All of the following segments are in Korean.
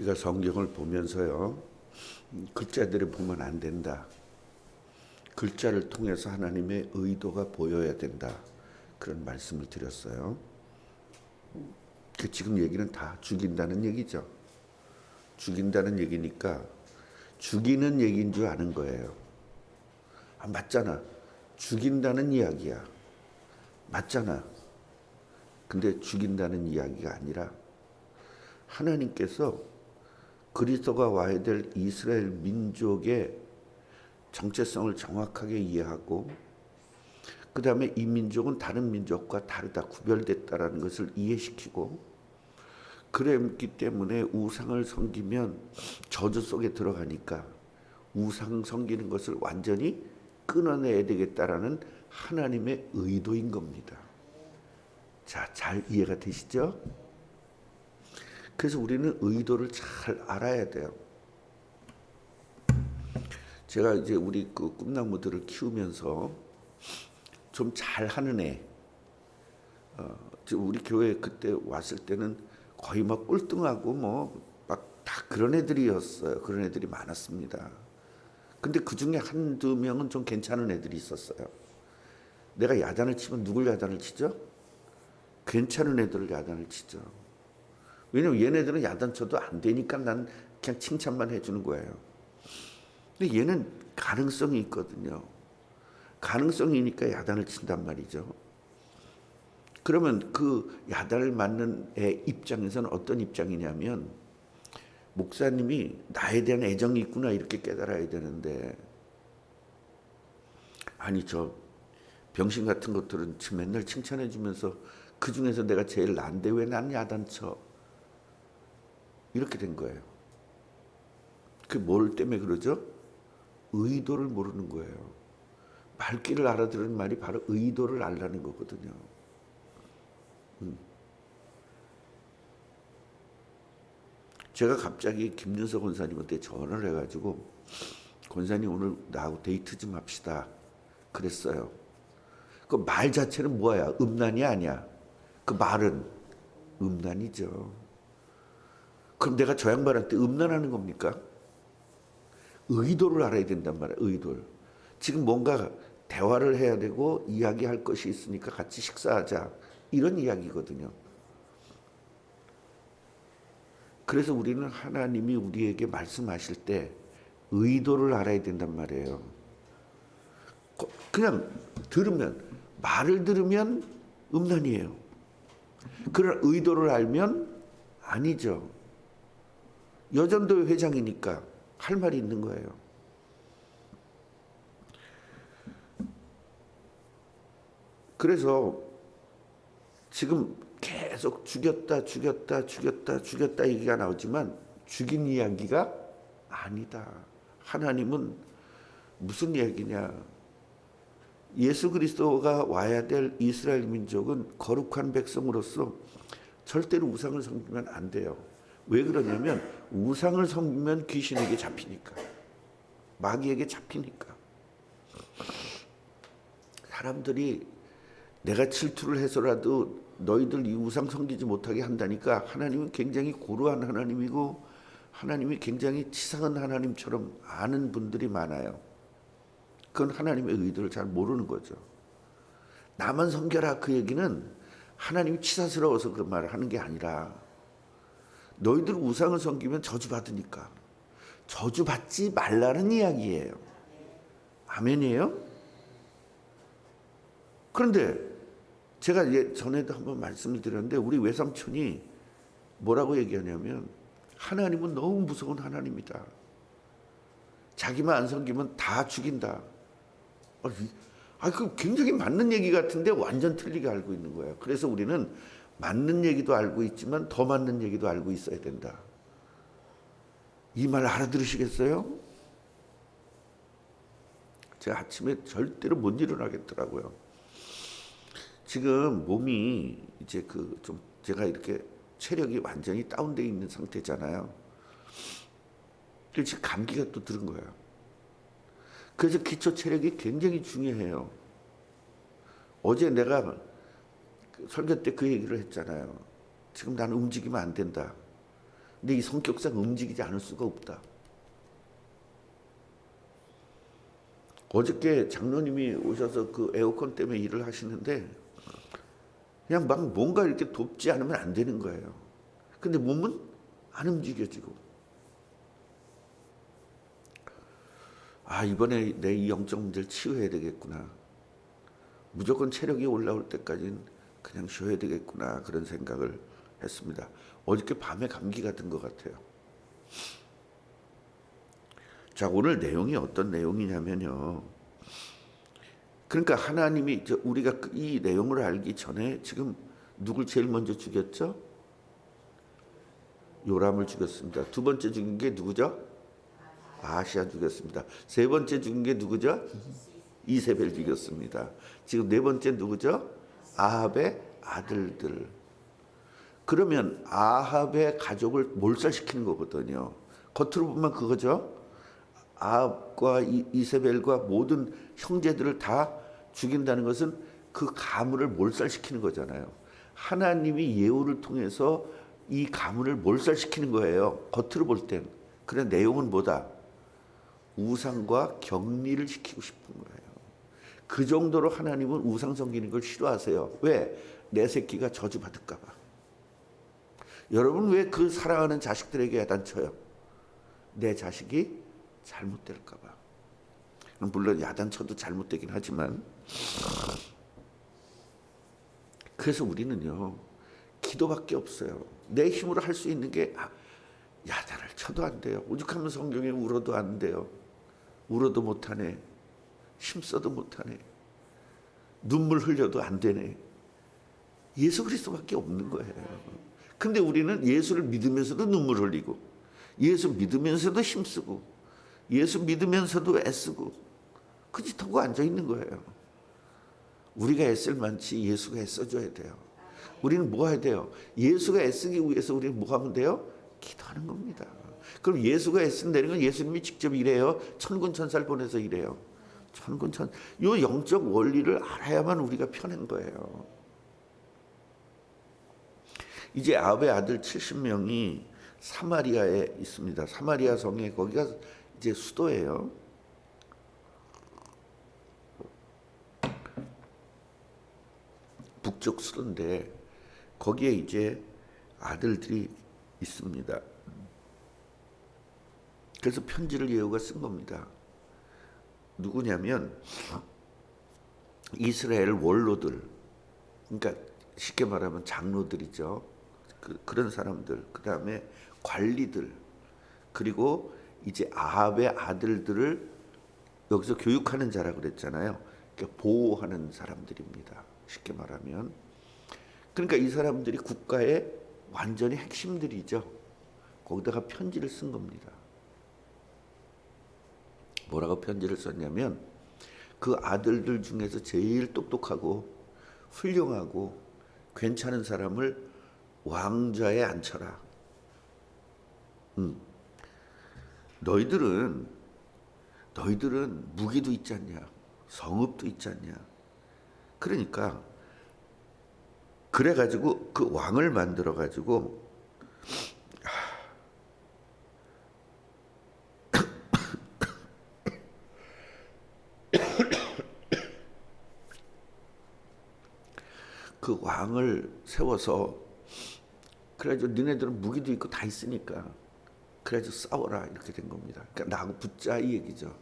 우리가 성경을 보면서요, 글자들을 보면 안 된다. 글자를 통해서 하나님의 의도가 보여야 된다. 그런 말씀을 드렸어요. 지금 얘기는 다 죽인다는 얘기죠. 죽인다는 얘기니까 죽이는 얘기인 줄 아는 거예요. 아, 맞잖아. 죽인다는 이야기야. 맞잖아. 근데 죽인다는 이야기가 아니라 하나님께서 그리스도가 와야 될 이스라엘 민족의 정체성을 정확하게 이해하고 그 다음에 이 민족은 다른 민족과 다르다, 구별됐다라는 것을 이해시키고, 그랬기 때문에 우상을 섬기면 저주 속에 들어가니까 우상 섬기는 것을 완전히 끊어내야 되겠다라는 하나님의 의도인 겁니다. 자, 잘 이해가 되시죠? 그래서 우리는 의도를 잘 알아야 돼요. 제가 이제 우리 그 꿈나무들을 키우면서 좀 잘하는 애, 우리 교회 그때 왔을 때는 거의 막 꼴등하고 뭐 막 다 그런 애들이었어요. 그런 애들이 많았습니다. 근데 그 중에 한두 명은 좀 괜찮은 애들이 있었어요. 내가 야단을 치면 누굴 야단을 치죠? 괜찮은 애들을 야단을 치죠. 왜냐면 얘네들은 야단 쳐도 안 되니까 난 그냥 칭찬만 해주는 거예요. 근데 얘는 가능성이 있거든요. 가능성이니까 야단을 친단 말이죠. 그러면 그 야단을 맞는 애 입장에서는 어떤 입장이냐면, 목사님이 나에 대한 애정이 있구나 이렇게 깨달아야 되는데, 아니 저 병신 같은 것들은 지금 맨날 칭찬해 주면서 그 중에서 내가 제일 난데 왜 난 야단쳐? 이렇게 된 거예요. 그 뭘 때문에 그러죠? 의도를 모르는 거예요. 말귀를 알아들은 말이 바로 의도를 알라는 거거든요. 제가 갑자기 김윤석 권사님한테 전화를 해가지고, 권사님 오늘 나하고 데이트 좀 합시다 그랬어요. 그 말 자체는 뭐야? 음란이 아니야. 그 말은 음란이죠. 그럼 내가 저 양반한테 음란하는 겁니까? 의도를 알아야 된단 말이야. 의도를. 지금 뭔가 대화를 해야 되고 이야기할 것이 있으니까 같이 식사하자, 이런 이야기거든요. 그래서 우리는 하나님이 우리에게 말씀하실 때 의도를 알아야 된단 말이에요. 그냥 들으면, 말을 들으면 음란이에요. 그런 의도를 알면 아니죠. 여전도 회장이니까 할 말이 있는 거예요. 그래서 지금 계속 죽였다 얘기가 나오지만 죽인 이야기가 아니다. 하나님은 무슨 이야기냐? 예수 그리스도가 와야 될 이스라엘 민족은 거룩한 백성으로서 절대로 우상을 섬기면 안 돼요. 왜 그러냐면 우상을 섬기면 귀신에게 잡히니까, 마귀에게 잡히니까. 사람들이 내가 질투를 해서라도 너희들 이 우상 섬기지 못하게 한다니까 하나님은 굉장히 고루한 하나님이고 하나님이 굉장히 치사한 하나님처럼 아는 분들이 많아요. 그건 하나님의 의도를 잘 모르는 거죠. 나만 섬겨라 그 얘기는 하나님이 치사스러워서 그런 말을 하는 게 아니라, 너희들 우상을 섬기면 저주받으니까 저주받지 말라는 이야기예요. 아멘이에요? 그런데 제가 전에도 한번 말씀을 드렸는데, 우리 외삼촌이 뭐라고 얘기하냐면, 하나님은 너무 무서운 하나님이다. 자기만 안 섬기면 다 죽인다. 그 굉장히 맞는 얘기 같은데 완전 틀리게 알고 있는 거예요. 그래서 우리는 맞는 얘기도 알고 있지만 더 맞는 얘기도 알고 있어야 된다. 이 말 알아들으시겠어요? 제가 아침에 절대로 못 일어나겠더라고요. 지금 몸이 이제 좀 제가 이렇게 체력이 완전히 다운되어 있는 상태잖아요. 그래서 지금 감기가 또 들은 거예요. 그래서 기초 체력이 굉장히 중요해요. 어제 내가 설교 때 그 얘기를 했잖아요. 지금 나는 움직이면 안 된다. 근데 이 성격상 움직이지 않을 수가 없다. 어저께 장로님이 오셔서 그 에어컨 때문에 일을 하시는데 그냥 막 뭔가 이렇게 돕지 않으면 안 되는 거예요. 근데 몸은 안 움직여지고. 아, 이번에 내 이 영적 문제를 치유해야 되겠구나. 무조건 체력이 올라올 때까지는 그냥 쉬어야 되겠구나. 그런 생각을 했습니다. 어저께 밤에 감기가 든 것 같아요. 자, 오늘 내용이 어떤 내용이냐면요. 그러니까 하나님이 우리가 이 내용을 알기 전에 지금 누굴 제일 먼저 죽였죠? 요람을 죽였습니다. 두 번째 죽인 게 누구죠? 아하시아 죽였습니다. 세 번째 죽인 게 누구죠? 이세벨 죽였습니다. 지금 네 번째 누구죠? 아합의 아들들. 그러면 아합의 가족을 몰살시키는 거거든요. 겉으로 보면 그거죠. 아합과 이세벨과 모든 형제들을 다 죽인다는 것은 그 가문을 몰살시키는 거잖아요. 하나님이 예후를 통해서 이 가문을 몰살시키는 거예요. 겉으로 볼 땐. 그런 내용은 뭐다? 우상과 격리를 시키고 싶은 거예요. 그 정도로 하나님은 우상 섬기는 걸 싫어하세요. 왜? 내 새끼가 저주받을까 봐. 여러분 왜 그 사랑하는 자식들에게 야단쳐요? 내 자식이 잘못될까 봐. 물론 야단쳐도 잘못되긴 하지만, 그래서 우리는요 기도밖에 없어요. 내 힘으로 할 수 있는 게 야단을 쳐도 안 돼요. 오죽하면 성경에 울어도 안 돼요. 울어도 못하네. 힘써도 못하네. 눈물 흘려도 안 되네. 예수 그리스도밖에 없는 거예요. 근데 우리는 예수를 믿으면서도 눈물 흘리고, 예수 믿으면서도 힘쓰고, 예수 믿으면서도 애쓰고, 그 짓하고 앉아 있는 거예요. 우리가 애쓸 만치 예수가 애써줘야 돼요. 우리는 뭐 해야 돼요? 예수가 애쓰기 위해서 우리는 뭐 하면 돼요? 기도하는 겁니다. 그럼 예수가 애쓴다는 건 예수님이 직접 일해요? 천군 천사를 보내서 일해요? 천군 천사. 요 영적 원리를 알아야만 우리가 펴낸 거예요. 이제 아합의 아들 70명이 사마리아에 있습니다. 사마리아 성에, 거기가 이제 수도예요. 북쪽 수도인데 거기에 이제 아들들이 있습니다. 그래서 편지를 예후가 쓴 겁니다. 누구냐면 이스라엘 원로들, 그러니까 쉽게 말하면 장로들이죠. 그런 사람들, 그 다음에 관리들, 그리고 이제 아합의 아들들을 여기서 교육하는 자라 그랬잖아요. 그러니까 보호하는 사람들입니다. 쉽게 말하면. 그러니까 이 사람들이 국가의 완전히 핵심들이죠. 거기다가 편지를 쓴 겁니다. 뭐라고 편지를 썼냐면, 그 아들들 중에서 제일 똑똑하고 훌륭하고 괜찮은 사람을 왕좌에 앉혀라. 너희들은 무기도 있지 않냐, 성읍도 있지 않냐. 그러니까 그래가지고 그 왕을 만들어가지고 그 왕을 세워서, 그래가지고 너네들은 무기도 있고 다 있으니까 그래가지고 싸워라, 이렇게 된 겁니다. 그러니까 나하고 붙자, 이 얘기죠.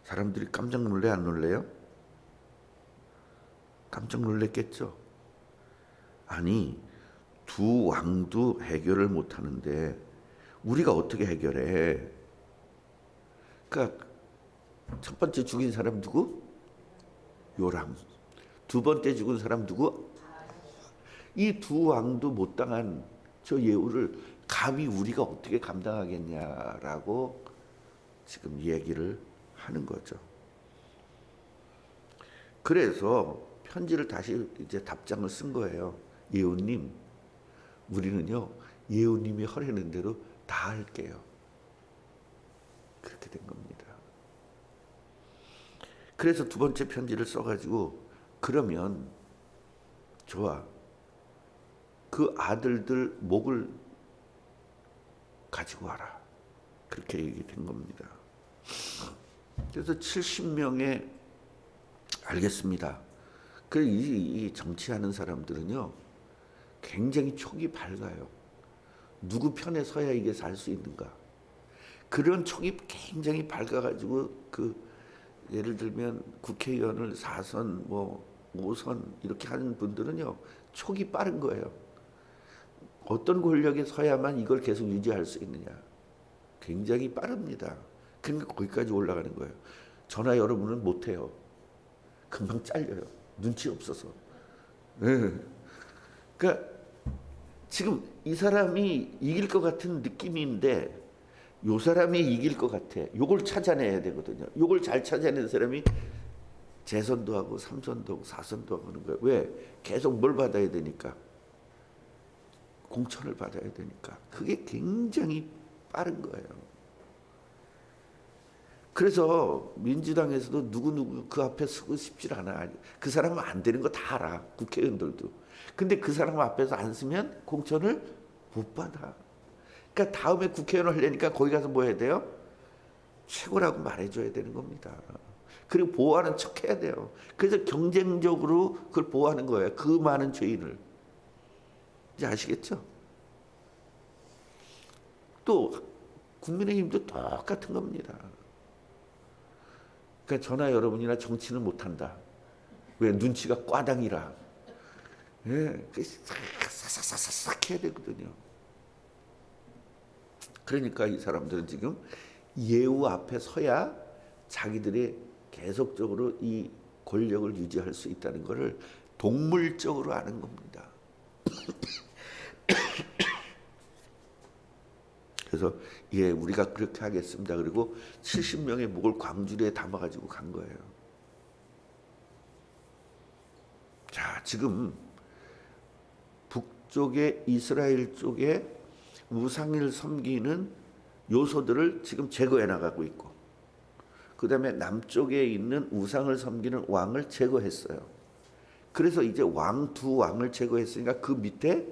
사람들이 깜짝 놀래, 안 놀래요? 깜짝 놀랬겠죠. 아니, 두 왕도 해결을 못 하는데 우리가 어떻게 해결해? 그러니까 첫 번째 죽인 사람 누구? 요람. 두 번째 죽은 사람 누구? 이 두 왕도 못 당한 저 예후를 감히 우리가 어떻게 감당하겠냐라고 지금 얘기를 하는 거죠. 그래서 편지를 다시 이제 답장을 쓴 거예요. 예후님, 우리는요 예후님이 허락하는 대로 다 할게요. 그렇게 된 겁니다. 그래서 두 번째 편지를 써가지고, 그러면 좋아, 그 아들들 목을 가지고 와라. 그렇게 얘기된 겁니다. 그래서 70명에 알겠습니다. 이 정치하는 사람들은요 굉장히 촉이 밝아요. 누구 편에 서야 이게 살 수 있는가. 그런 촉이 굉장히 밝아가지고 예를 들면 국회의원을 4선 뭐 5선 이렇게 하는 분들은요 촉이 빠른 거예요. 어떤 권력에 서야만 이걸 계속 유지할 수 있느냐. 굉장히 빠릅니다. 그러니까 거기까지 올라가는 거예요. 저나 여러분은 못해요. 금방 잘려요. 눈치 없어서. 네. 그러니까 지금 이 사람이 이길 것 같은 느낌인데 요 사람이 이길 것 같아. 요걸 찾아내야 되거든요. 요걸 잘 찾아내는 사람이 재선도 하고 3선도 하고 4선도 하고 하는 거예요. 왜? 계속 뭘 받아야 되니까. 공천을 받아야 되니까. 그게 굉장히 빠른 거예요. 그래서 민주당에서도 누구누구 그 앞에 서고 싶질 않아. 그 사람은 안 되는 거 다 알아. 국회의원들도. 근데 그 사람 앞에서 안 쓰면 공천을 못 받아. 그러니까 다음에 국회의원 하려니까 거기 가서 뭐 해야 돼요? 최고라고 말해줘야 되는 겁니다. 그리고 보호하는 척 해야 돼요. 그래서 경쟁적으로 그걸 보호하는 거예요. 그 많은 죄인을. 이제 아시겠죠? 또 국민의힘도 똑같은 겁니다. 그러니까 저나 여러분이나 정치는 못한다. 왜? 눈치가 꽈당이라. 예, 싹싹싹싹 해야 되거든요. 그러니까 이 사람들은 지금 예우 앞에 서야 자기들이 계속적으로 이 권력을 유지할 수 있다는 것을 동물적으로 아는 겁니다. 그래서 예, 우리가 그렇게 하겠습니다. 그리고 70명의 목을 광주리에 담아가지고 간 거예요. 자, 지금 북쪽에 이스라엘 쪽에 우상을 섬기는 요소들을 지금 제거해 나가고 있고, 그 다음에 남쪽에 있는 우상을 섬기는 왕을 제거했어요. 그래서 이제 두 왕을 제거했으니까 그 밑에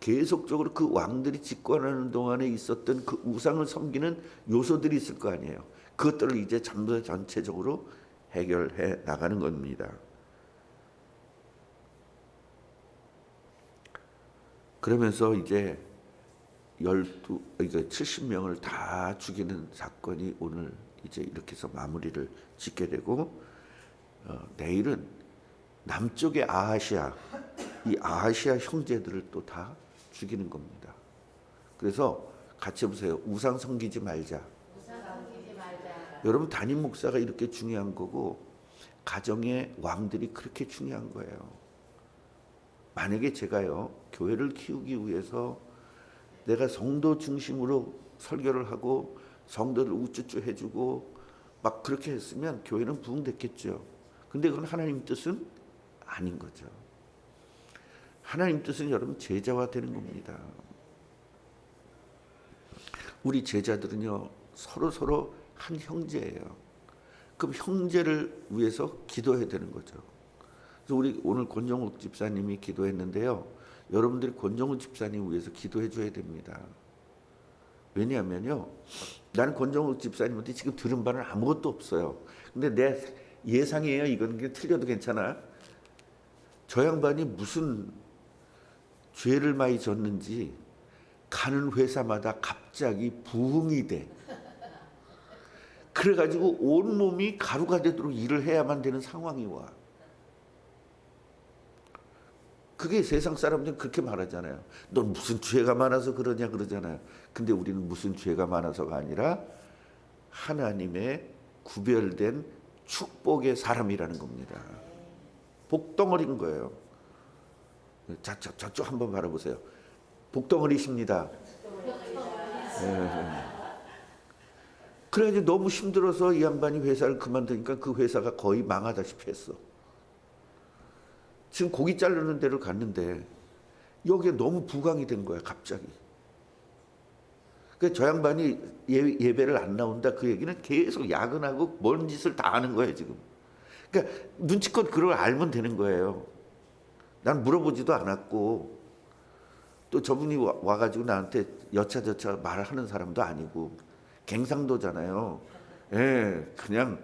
계속적으로 그 왕들이 집권하는 동안에 있었던 그 우상을 섬기는 요소들이 있을 거 아니에요. 그것들을 이제 전부 전체적으로 해결해 나가는 겁니다. 그러면서 이제 70명을 다 죽이는 사건이 오늘 이제 이렇게 해서 마무리를 짓게 되고, 내일은 남쪽의 아하시아, 이 아하시아 형제들을 또 다 죽이는 겁니다. 그래서 같이 해보세요. 우상 섬기지 말자. 여러분, 담임 목사가 이렇게 중요한 거고 가정의 왕들이 그렇게 중요한 거예요. 만약에 제가요 교회를 키우기 위해서 내가 성도 중심으로 설교를 하고 성도들 우쭈쭈 해주고 막 그렇게 했으면 교회는 부흥됐겠죠. 근데 그건 하나님 뜻은 아닌 거죠. 하나님 뜻은 여러분 제자화 되는 겁니다. 우리 제자들은요 서로 한 형제예요. 그럼 형제를 위해서 기도해야 되는 거죠. 그래서 우리 오늘 권정욱 집사님이 기도했는데요. 여러분들이 권정욱 집사님 위해서 기도해 줘야 됩니다. 왜냐하면요, 나는 권정욱 집사님한테 지금 들은 바는 아무것도 없어요. 근데 내 예상이에요. 이건 틀려도 괜찮아. 저 양반이 무슨 죄를 많이 졌는지 가는 회사마다 갑자기 부흥이 돼. 그래가지고 온몸이 가루가 되도록 일을 해야만 되는 상황이 와. 그게 세상 사람들은 그렇게 말하잖아요. 넌 무슨 죄가 많아서 그러냐 그러잖아요. 근데 우리는 무슨 죄가 많아서가 아니라 하나님의 구별된 축복의 사람이라는 겁니다. 복덩어리인 거예요. 저쪽 한번 바라보세요. 복덩어리십니다. 네. 그래가지고 너무 힘들어서 이 양반이 회사를 그만두니까 그 회사가 거의 망하다시피 했어. 지금 고기 자르는 데를 갔는데 여기에 너무 부강이 된 거야 갑자기. 그래서 저 양반이 예배를 안 나온다 그 얘기는 계속 야근하고 뭔 짓을 다 하는 거예요 지금. 그러니까 눈치껏 그걸 알면 되는 거예요. 난 물어보지도 않았고 또 저분이 와가지고 나한테 여차저차 말을 하는 사람도 아니고 갱상도잖아요. 예, 그냥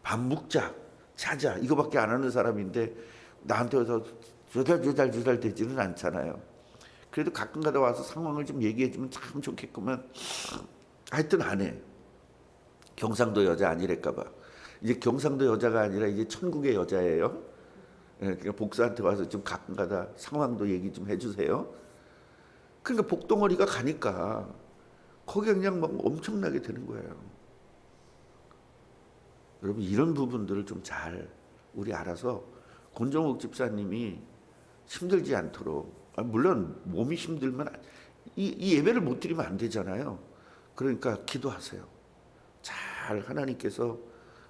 밥 먹자, 자자 이거밖에 안 하는 사람인데 나한테 와서 조달조달 되지는 않잖아요. 그래도 가끔가다 와서 상황을 좀 얘기해주면 참 좋겠구만. 하여튼 안 해. 경상도 여자 아니랄까봐. 이제 경상도 여자가 아니라 이제 천국의 여자예요. 예, 그러니까 복사한테 와서 좀 가끔가다 상황도 얘기 좀 해주세요. 그러니까 복덩어리가 가니까 거기가 그냥 막 엄청나게 되는 거예요. 여러분 이런 부분들을 좀 잘 우리 알아서 권정욱 집사님이 힘들지 않도록, 물론 몸이 힘들면 이 예배를 못 드리면 안 되잖아요. 그러니까 기도하세요. 잘 하나님께서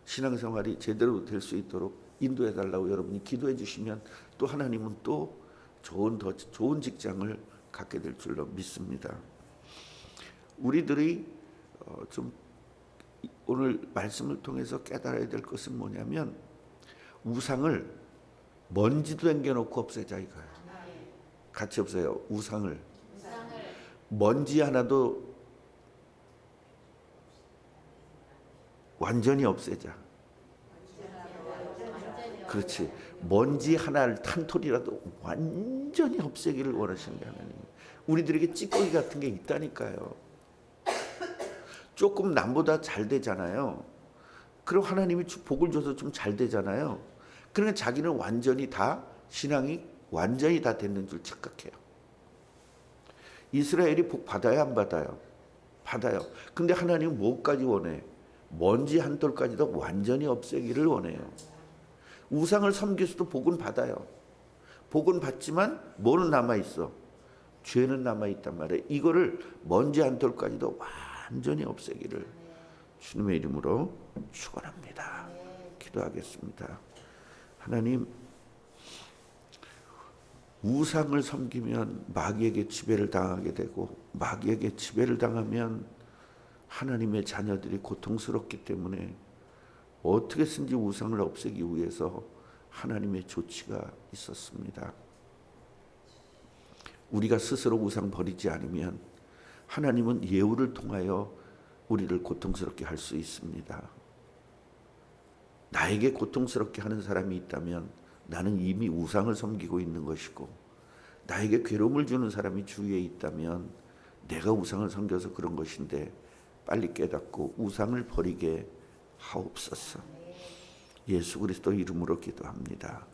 신앙생활이 제대로 될 수 있도록 인도해 달라고 여러분이 기도해 주시면 또 하나님은 또 더 좋은 직장을 갖게 될 줄로 믿습니다. 우리들이 좀 오늘 말씀을 통해서 깨달아야 될 것은 뭐냐면 우상을 먼지도 남겨놓고 없애자 이거예요. 같이 없어요. 우상을 먼지 하나도 완전히 없애자. 그렇지. 먼지 하나를 탄톨이라도 완전히 없애기를 원하시는 게 하나님. 우리들에게 찌꺼기 같은 게 있다니까요. 조금 남보다 잘 되잖아요. 그럼 하나님이 복을 줘서 좀 잘 되잖아요. 그러니까 자기는 완전히 다 신앙이 완전히 다 됐는 줄 착각해요. 이스라엘이 복 받아요, 안 받아요? 받아요. 근데 하나님은 뭐까지 원해? 먼지 한 톨까지도 완전히 없애기를 원해요. 우상을 섬겨서도 복은 받아요. 복은 받지만 뭐는 남아있어? 죄는 남아있단 말이에요. 이거를 먼지 한 톨까지도 완전히 없애기를 주님의 이름으로 축원합니다. 기도하겠습니다. 하나님, 우상을 섬기면 마귀에게 지배를 당하게 되고 마귀에게 지배를 당하면 하나님의 자녀들이 고통스럽기 때문에 어떻게 쓴지 우상을 없애기 위해서 하나님의 조치가 있었습니다. 우리가 스스로 우상 버리지 않으면 하나님은 예후를 통하여 우리를 고통스럽게 할 수 있습니다. 나에게 고통스럽게 하는 사람이 있다면 나는 이미 우상을 섬기고 있는 것이고, 나에게 괴로움을 주는 사람이 주위에 있다면 내가 우상을 섬겨서 그런 것인데 빨리 깨닫고 우상을 버리게 하옵소서. 예수 그리스도 이름으로 기도합니다.